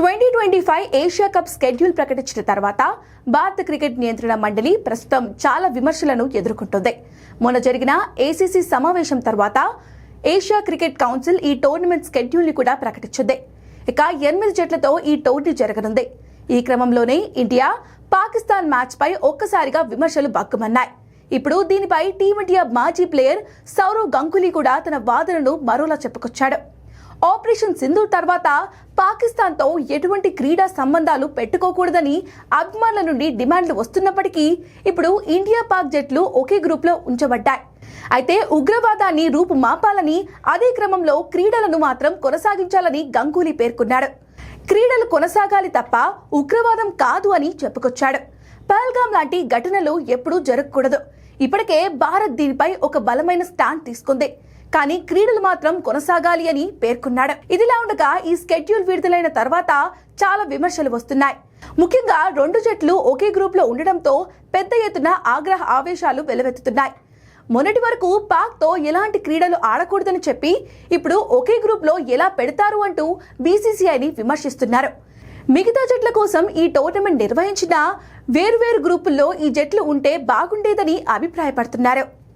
2025 Asia cup schedule ప్రకటించిన తర్వాత భారత క్రికెట్ నియంత్రణ మండలి ప్రస్తుతం చాలా విమర్శలను ఎదుర్కొంటోంది. మొన్న జరిగిన ఏసీసీ సమావేశం తర్వాత ఏషియా క్రికెట్ కౌన్సిల్ ఈ టోర్నమెంట్ షెడ్యూల్ ని కూడా ప్రకటించింది. ఇక 8 జట్లతో ఈ టోర్నీ జరగనుంది. ఈ క్రమంలోనే ఇండియా పాకిస్తాన్ మ్యాచ్ పై ఒక్కసారిగా విమర్శలు బగ్గుమన్నాయి. ఇప్పుడు దీనిపై టీమిండియా మాజీ ప్లేయర్ సౌరవ్ గంగూలీ కూడా తన వాదనను మరోలా చెప్పుకొచ్చాడు. ఆపరేషన్ సింధూర్ తర్వాత పాకిస్తాన్తో ఎటువంటి క్రీడా సంబంధాలు పెట్టుకోకూడదని అభిమానుల నుండి డిమాండ్లు వస్తున్నప్పటికీ ఇప్పుడు ఇండియా పాక్ జట్లు ఒకే గ్రూప్లో ఉంచబడ్డాయి. అయితే ఉగ్రవాదాన్ని రూపుమాపాలని, అదే క్రమంలో క్రీడలను మాత్రం కొనసాగించాలని గంగూలీ పేర్కొన్నాడు. క్రీడలు కొనసాగాలి తప్ప ఉగ్రవాదం కాదు అని చెప్పుకొచ్చాడు. పహల్గామ్ లాంటి ఘటనలు ఎప్పుడూ జరగకూడదు. ఇప్పటికే భారత్ దీనిపై ఒక బలమైన స్టాండ్ తీసుకుంది. కానీ క్రీడలు మాత్రం కొనసాగాలి అని పేర్కొన్నాడు. ఇదిలా ఉండగా ఈ షెడ్యూల్ విడుదలైన తర్వాత చాలా విమర్శలు వస్తున్నాయి. ముఖ్యంగా 2 జట్లు ఒకే గ్రూప్ లో ఉండడంతో పెద్ద ఎత్తున ఆగ్రహ ఆవేశాలు వెలువెత్తుతున్నాయి. మొన్నటి వరకు పాక్ తో ఎలాంటి క్రీడలు ఆడకూడదని చెప్పి ఇప్పుడు ఒకే గ్రూప్ లో ఎలా పెడతారు అంటూ బీసీసీఐని విమర్శిస్తున్నారు. మిగతా జట్ల కోసం ఈ టోర్నమెంట్ నిర్వహించినా వేర్వేరు గ్రూపుల్లో ఈ జట్లు ఉంటే బాగుండేదని అభిప్రాయపడుతున్నారు.